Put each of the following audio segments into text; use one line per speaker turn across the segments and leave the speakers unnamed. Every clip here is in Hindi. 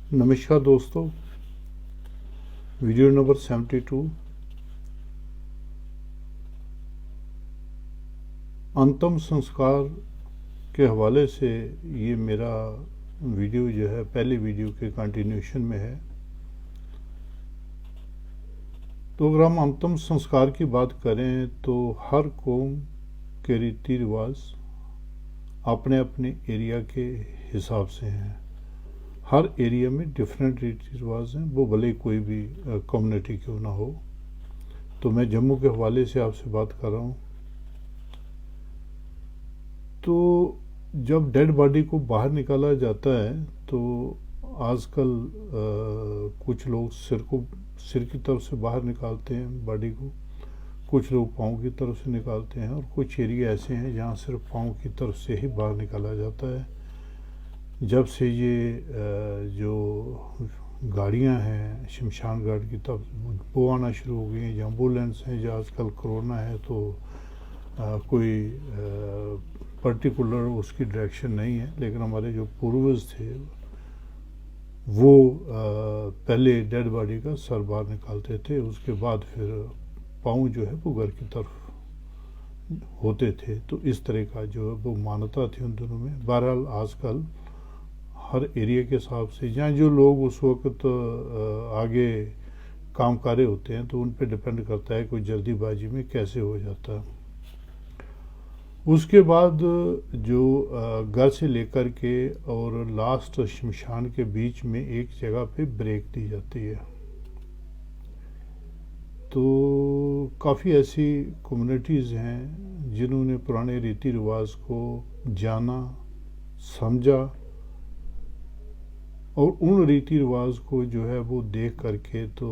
नमस्कार दोस्तों, वीडियो नंबर 72 अंतिम संस्कार के हवाले से। ये मेरा वीडियो जो है पहले वीडियो के कंटिन्यूशन में है। तो अगर हम अंतिम संस्कार की बात करें तो हर कौम के रीति रिवाज अपने अपने एरिया के हिसाब से हैं। हर एरिया में डिफरेंट रीति रिवाज हैं, वो भले कोई भी कम्युनिटी क्यों ना हो। तो मैं जम्मू के हवाले से आपसे बात कर रहा हूँ। तो जब डेड बॉडी को बाहर निकाला जाता है तो आजकल कुछ लोग सिर की तरफ से बाहर निकालते हैं बॉडी को, कुछ लोग पाँव की तरफ से निकालते हैं, और कुछ एरिया ऐसे हैं जहाँ सिर्फ पाँव की तरफ से ही बाहर निकाला जाता है। जब से ये जो गाड़ियाँ हैं शमशान घाट की तरफ वो आना शुरू हो गई हैं, जो एम्बुलेंस हैं, जो आजकल कोरोना है तो कोई पर्टिकुलर उसकी डायरेक्शन नहीं है, लेकिन हमारे जो पूर्वज थे वो पहले डेड बॉडी का सर बाहर निकालते थे, उसके बाद फिर पाँव जो है वो घर की तरफ होते थे। तो इस तरह का जो है वो मान्यता थी उन दिनों में। बहरहाल आजकल हर एरिया के हिसाब से जहाँ जो लोग उस वक्त आगे काम कार्य होते हैं तो उन पे डिपेंड करता है कोई जल्दीबाजी में कैसे हो जाता है। उसके बाद जो घर से लेकर के और लास्ट शमशान के बीच में एक जगह पे ब्रेक दी जाती है। तो काफ़ी ऐसी कम्युनिटीज़ हैं जिन्होंने पुराने रीति रिवाज को जाना, समझा, और उन रीति रिवाज को जो है वो देख करके तो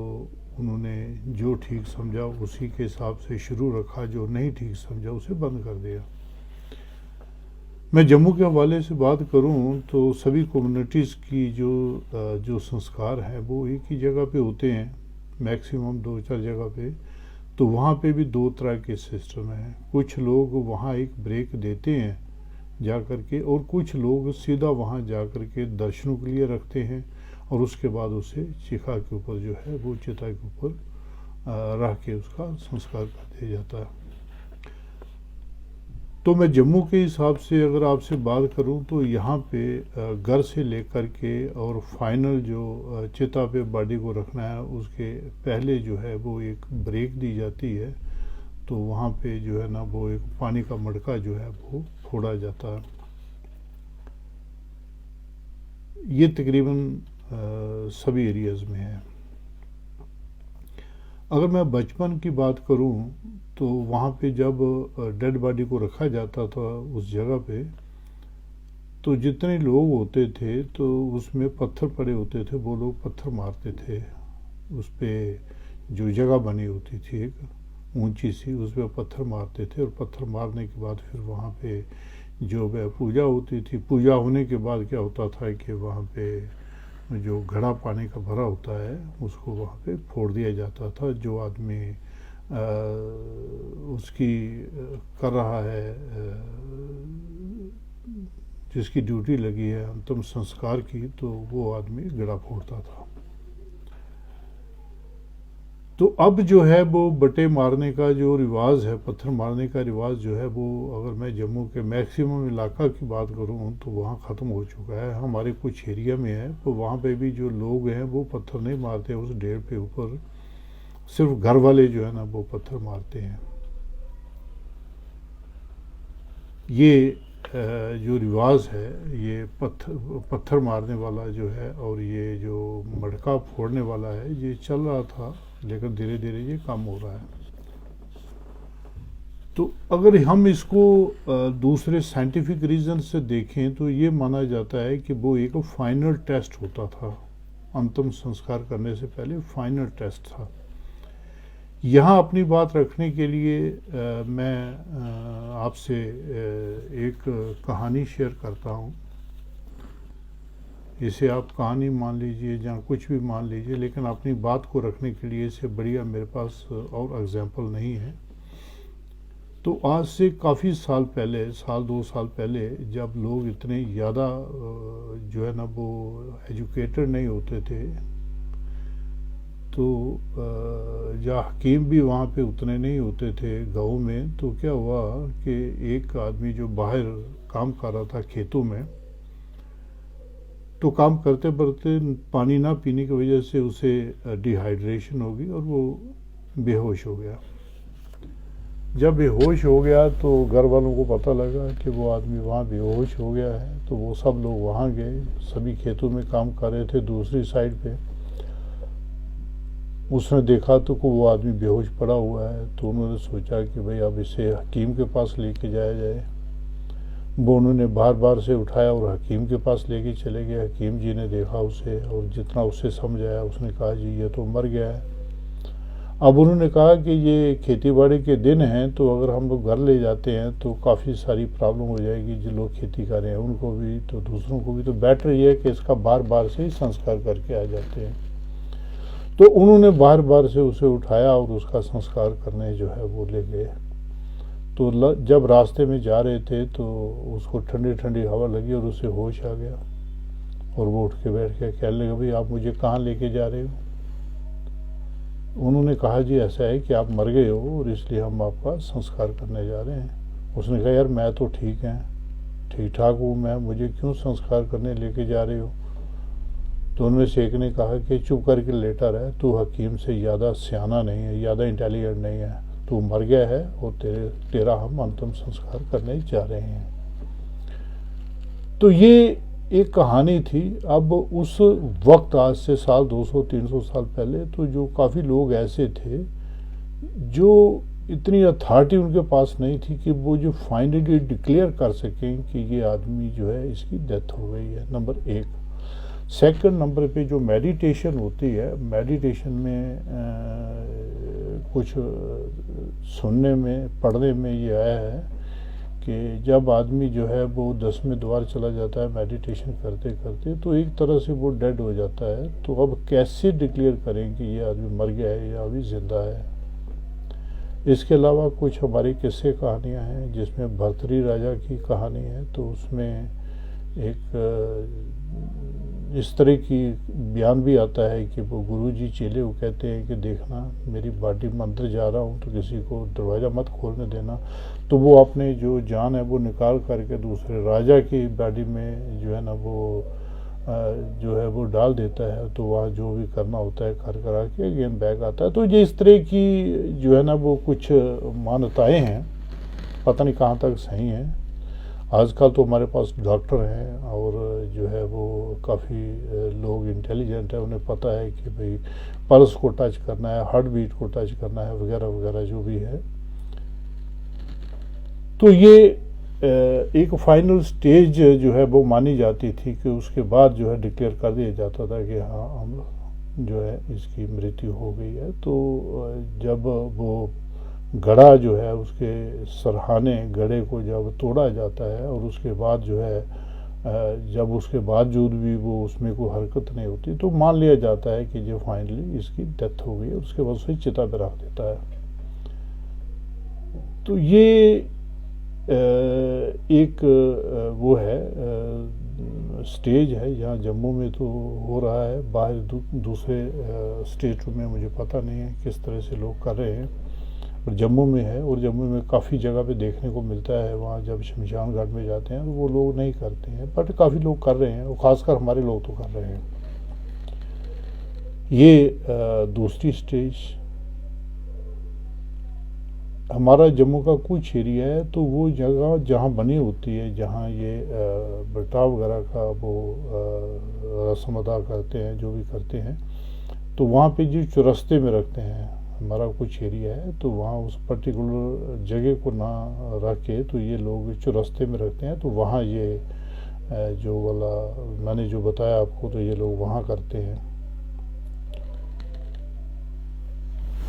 उन्होंने जो ठीक समझा उसी के हिसाब से शुरू रखा, जो नहीं ठीक समझा उसे बंद कर दिया। मैं जम्मू के हवाले से बात करूं तो सभी कम्युनिटीज़ की जो संस्कार हैं वो एक ही जगह पे होते हैं, मैक्सिमम 2-4 जगह पे। तो वहाँ पे भी दो तरह के सिस्टम हैं। कुछ लोग वहाँ एक ब्रेक देते हैं जा कर के, और कुछ लोग सीधा वहाँ जा कर के दर्शनों के लिए रखते हैं, और उसके बाद उसे चिखा के ऊपर जो है वो चिता के ऊपर रख के उसका संस्कार कर दिया जाता है। तो मैं जम्मू के हिसाब से अगर आपसे बात करूं तो यहाँ पे घर से लेकर के और फाइनल जो चिता पे बॉडी को रखना है उसके पहले जो है वो एक ब्रेक दी जाती है। तो वहाँ पे जो है ना वो एक पानी का मटका जो है वो फोड़ा जाता है। ये तकरीबन सभी एरियाज़ में है। अगर मैं बचपन की बात करूं तो वहाँ पे जब डेड बॉडी को रखा जाता था उस जगह पे, तो जितने लोग होते थे तो उसमें पत्थर पड़े होते थे, वो लोग पत्थर मारते थे उस पर। जो जगह बनी होती थी एक ऊंची सी, उस पर पत्थर मारते थे, और पत्थर मारने के बाद फिर वहाँ पे जो पूजा होती थी। पूजा होने के बाद क्या होता था कि वहाँ पे जो घड़ा पानी का भरा होता है उसको वहाँ पे फोड़ दिया जाता था। जो आदमी उसकी कर रहा है, जिसकी ड्यूटी लगी है अंतिम संस्कार की, तो वो आदमी घड़ा फोड़ता था। तो अब जो है वो बटे मारने का जो रिवाज है, पत्थर मारने का रिवाज जो है वो, अगर मैं जम्मू के मैक्सिमम इलाका की बात करूं तो वहाँ ख़त्म हो चुका है। हमारे कुछ एरिया में है तो वहाँ पे भी जो लोग हैं वो पत्थर नहीं मारते उस डेढ़ पे ऊपर, सिर्फ घर वाले जो है ना वो पत्थर मारते हैं। ये जो रिवाज है, ये पत्थर मारने वाला जो है और ये जो मटका फोड़ने वाला है, ये चल रहा था, लेकिन धीरे धीरे ये कम हो रहा है। तो अगर हम इसको दूसरे साइंटिफिक रीज़न से देखें तो ये माना जाता है कि वो एक फाइनल टेस्ट होता था। अंतिम संस्कार करने से पहले फाइनल टेस्ट था। यहाँ अपनी बात रखने के लिए मैं आपसे एक कहानी शेयर करता हूँ। इसे आप कहानी मान लीजिए या कुछ भी मान लीजिए, लेकिन अपनी बात को रखने के लिए इससे बढ़िया मेरे पास और एग्जाम्पल नहीं है। तो आज से काफ़ी साल पहले, साल 2 साल पहले, जब लोग इतने ज़्यादा जो है ना वो एजुकेटेड नहीं होते थे, तो या हकीम भी वहाँ पे उतने नहीं होते थे गाँव में, तो क्या हुआ कि एक आदमी जो बाहर काम कर रहा था खेतों में, तो काम करते करते पानी ना पीने की वजह से उसे डिहाइड्रेशन हो गई और वो बेहोश हो गया। जब बेहोश हो गया तो घर वालों को पता लगा कि वो आदमी वहाँ बेहोश हो गया है, तो वो सब लोग वहाँ गए, सभी खेतों में काम कर रहे थे दूसरी साइड पे। उसने देखा तो को वो आदमी बेहोश पड़ा हुआ है, तो उन्होंने सोचा कि भाई अब इसे हकीम के पास लेके जाया जाए। वो उन्होंने बार बार से उठाया और हकीम के पास लेके चले गए। हकीम जी ने देखा उसे और जितना उससे समझ आया उसने कहा जी ये तो मर गया है। अब उन्होंने कहा कि ये खेती बाड़ी के दिन हैं, तो अगर हम लोग घर ले जाते हैं तो काफ़ी सारी प्रॉब्लम हो जाएगी, जो लोग खेती कर रहे हैं उनको भी तो दूसरों को भी, तो बेटर ये है कि इसका बार बार से ही संस्कार करके आ जाते हैं। तो उन्होंने बार बार से उसे उठाया और उसका संस्कार करने जो है वो ले गए। तो जब रास्ते में जा रहे थे तो उसको ठंडी ठंडी हवा लगी और उसे होश आ गया और वो उठ के बैठ गया। कहने लगा भाई आप मुझे कहाँ लेके जा रहे हो? उन्होंने कहा जी ऐसा है कि आप मर गए हो और इसलिए हम आपका संस्कार करने जा रहे हैं। उसने कहा यार मैं तो ठीक ठाक हूँ, मैं मुझे क्यों संस्कार करने लेके जा रहे हो? तो उनमें से एक ने कहा कि चुप करके लेटा रहे, तू हकीम से ज़्यादा सियाना नहीं है, ज़्यादा इंटेलिजेंट नहीं है, तू मर गया है और तेरा हम अंतिम संस्कार करने जा रहे हैं। तो ये एक कहानी थी। अब उस वक्त आज से साल 200-300 साल पहले तो जो काफ़ी लोग ऐसे थे जो इतनी अथॉरिटी उनके पास नहीं थी कि वो जो फाइनली डिक्लेयर कर सकें कि ये आदमी जो है इसकी डेथ हो गई है, नंबर 1। सेकंड नंबर पे जो मेडिटेशन होती है, मेडिटेशन में कुछ सुनने में पढ़ने में ये आया है कि जब आदमी जो है वो 10वें द्वार चला जाता है मेडिटेशन करते करते, तो एक तरह से वो डेड हो जाता है। तो अब कैसे डिक्लेयर करें कि ये आदमी मर गया है या अभी जिंदा है? इसके अलावा कुछ हमारी किस्से कहानियाँ हैं जिसमें भर्तृहरि राजा की कहानी है, तो उसमें एक इस तरह की बयान भी आता है कि वो गुरुजी चेले को कहते हैं कि देखना मेरी बॉडी में अंदर जा रहा हूँ तो किसी को दरवाज़ा मत खोलने देना। तो वो अपने जो जान है वो निकाल करके दूसरे राजा की बॉडी में जो है ना वो जो है वो डाल देता है, तो वहाँ जो भी करना होता है कर करा के अगेन बैक आता है। तो ये इस तरह की जो है ना वो कुछ मान्यताएँ हैं, पता नहीं कहाँ तक सही हैं। आजकल तो हमारे पास डॉक्टर हैं और जो है वो काफ़ी लोग इंटेलिजेंट है, उन्हें पता है कि भाई पल्स को टच करना है, हार्ट बीट को टच करना है, वगैरह वगैरह जो भी है। तो ये एक फाइनल स्टेज जो है वो मानी जाती थी कि उसके बाद जो है डिक्लेयर कर दिया जाता था कि हाँ हम जो है इसकी मृत्यु हो गई है। तो जब वो घड़ा जो है उसके सरहाने घड़े को जब तोड़ा जाता है और उसके बाद जो है जब उसके बावजूद भी वो उसमें कोई हरकत नहीं होती, तो मान लिया जाता है कि जो फाइनली इसकी डेथ हो गई है। उसके बाद उसे चिता पे रख देता है। तो ये एक वो है स्टेज है यहाँ जम्मू में तो हो रहा है, बाहर दूसरे स्टेटों में मुझे पता नहीं है किस तरह से लोग कर रहे हैं, और जम्मू में है। और जम्मू में काफ़ी जगह पे देखने को मिलता है, वहाँ जब शमशान घाट में जाते हैं तो वो लोग नहीं करते हैं, बट काफ़ी लोग कर रहे हैं और ख़ासकर हमारे लोग तो कर रहे हैं। ये दूसरी स्टेज। हमारा जम्मू का कुछ एरिया है तो वो जगह जहाँ बनी होती है, जहाँ ये बर्ताव वगैरह का वो रस्म अदा करते हैं, जो भी करते हैं, तो वहाँ पे जो चौरस्ते में रखते हैं, हमारा कुछ एरिया है तो वहाँ उस पर्टिकुलर जगह को ना रख के तो ये लोग चौरस्ते में रखते हैं। तो वहाँ ये जो वाला मैंने जो बताया आपको, तो ये लोग वहाँ करते हैं।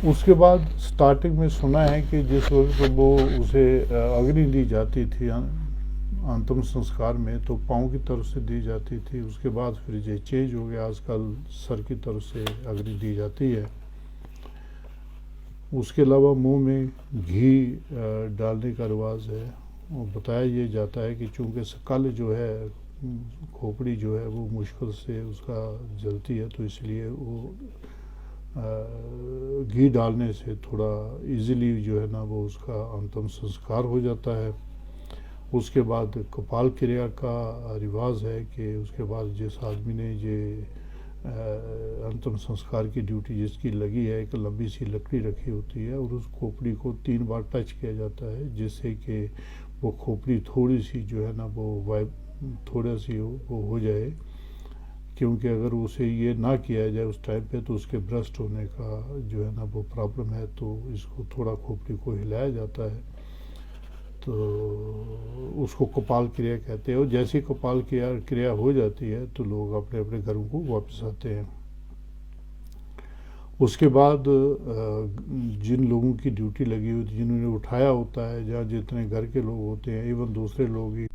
उसके बाद स्टार्टिंग में सुना है कि जिस वक्त वो उसे अग्नि दी जाती थी अंतिम संस्कार में, तो पाँव की तरफ से दी जाती थी। उसके बाद फिर ये चेंज हो गया, आजकल सर की तरफ से अग्नि दी जाती है। उसके अलावा मुंह में घी डालने का रिवाज है। और बताया ये जाता है कि चूँकि कल जो है खोपड़ी जो है वो मुश्किल से उसका जलती है, तो इसलिए वो घी डालने से थोड़ा इजीली जो है ना वो उसका अंतिम संस्कार हो जाता है। उसके बाद कपाल क्रिया का रिवाज है कि उसके बाद जिस आदमी ने ये अंतिम संस्कार की ड्यूटी जिसकी लगी है, एक लंबी सी लकड़ी रखी होती है और उस खोपड़ी को 3 बार टच किया जाता है, जिससे कि वो खोपड़ी थोड़ी सी जो है ना वो वाइब थोड़ा सी वो हो जाए। क्योंकि अगर उसे ये ना किया जाए उस टाइम पे तो उसके ब्रस्ट होने का जो है ना वो प्रॉब्लम है, तो इसको थोड़ा खोपड़ी को हिलाया जाता है, तो उसको कपाल क्रिया कहते हैं। और जैसी कपाल क्रिया हो जाती है तो लोग अपने अपने घरों को वापस आते हैं। उसके बाद जिन लोगों की ड्यूटी लगी होती है, जिन्होंने उठाया होता है, जहाँ जितने घर के लोग होते हैं, इवन दूसरे लोग ही,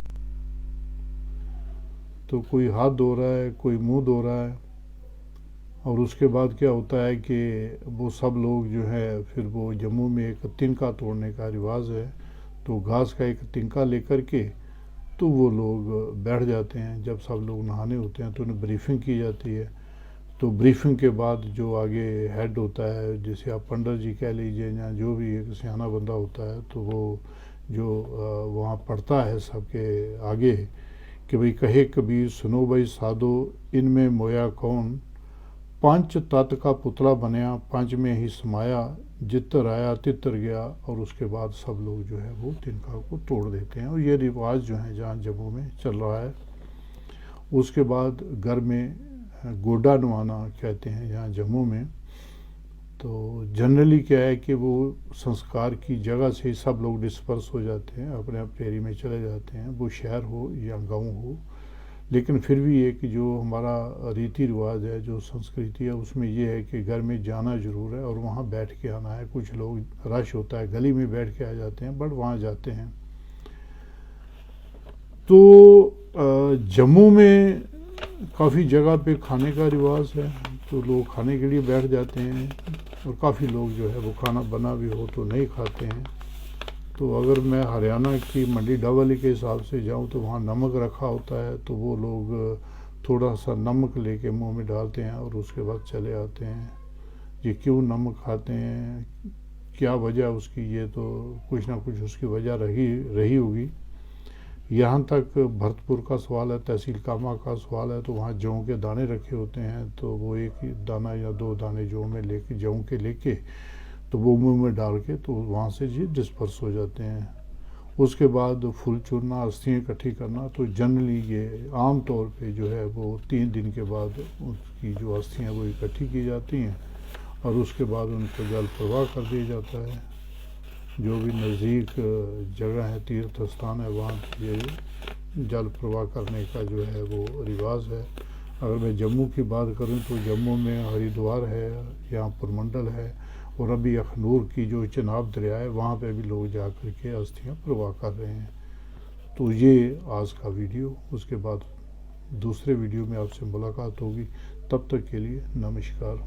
तो कोई हाथ धो रहा है, कोई मुंह धो रहा है। और उसके बाद क्या होता है कि वो सब लोग जो है फिर वो जम्मू में एक तिनका तोड़ने का रिवाज है, तो घास का एक तिनका लेकर के तो वो लोग बैठ जाते हैं। जब सब लोग नहाने होते हैं तो उन्हें ब्रीफिंग की जाती है। तो ब्रीफिंग के बाद जो आगे हेड होता है, जैसे आप पंडित जी कह लीजिए या जो भी एक सियाना बंदा होता है, तो वो जो वहाँ पढ़ता है सबके आगे कि भाई कहे कबीर सुनो भाई साधो इनमें मोया कौन, पंच तत्व का पुतला बनया पंच में ही समाया, जितर आया तितर गया। और उसके बाद सब लोग जो है वो तिनका को तोड़ देते हैं। और ये रिवाज जो है जहाँ जम्मू में चल रहा है। उसके बाद घर में गोडा नवाना कहते हैं यहाँ जम्मू में। तो जनरली क्या है कि वो संस्कार की जगह से ही सब लोग डिस्पर्स हो जाते हैं, अपने अपने एरिया में चले जाते हैं, वो शहर हो या गांव हो। लेकिन फिर भी एक जो हमारा रीति रिवाज है, जो संस्कृति है, उसमें ये है कि घर में जाना ज़रूर है और वहाँ बैठ के आना है। कुछ लोग रश होता है गली में बैठ के आ जाते हैं, बट वहाँ जाते हैं। तो जम्मू में काफ़ी जगह पे खाने का रिवाज है, तो लोग खाने के लिए बैठ जाते हैं। और काफ़ी लोग जो है वो खाना बना भी हो तो नहीं खाते हैं। तो अगर मैं हरियाणा की मंडी डावली के हिसाब से जाऊं तो वहाँ नमक रखा होता है, तो वो लोग थोड़ा सा नमक लेके मुंह में डालते हैं और उसके बाद चले आते हैं। ये क्यों नमक खाते हैं, क्या वजह उसकी, ये तो कुछ ना कुछ उसकी वजह रही होगी। यहाँ तक भरतपुर का सवाल है, तहसील कामा का सवाल है, तो वहाँ जौ के दाने रखे होते हैं, तो वो एक दाना या 2 दाने जौ में लेके जौ के लेके तो वो मुंह में डाल के तो वहाँ से जी डिस्पर्स हो जाते हैं। उसके बाद फूल चूरना, अस्थियाँ इकट्ठी करना, तो जनरली ये आम तौर पे जो है वो 3 दिन के बाद उसकी जो अस्थियाँ वो इकट्ठी की जाती हैं और उसके बाद उनको जल प्रवाह कर दिया जाता है। जो भी नज़दीक जगह है, तीर्थ स्थान है, वहाँ ये जल प्रवाह करने का जो है वो रिवाज है। अगर मैं जम्मू की बात करूँ तो जम्मू में हरिद्वार है, यहाँ पुरमंडल है, और अभी अखनूर की जो चिनाब दरिया है वहाँ पे भी लोग जा कर के अस्थियाँ प्रवाह कर रहे हैं। तो ये आज का वीडियो, उसके बाद दूसरे वीडियो में आपसे मुलाकात होगी। तब तक के लिए नमस्कार।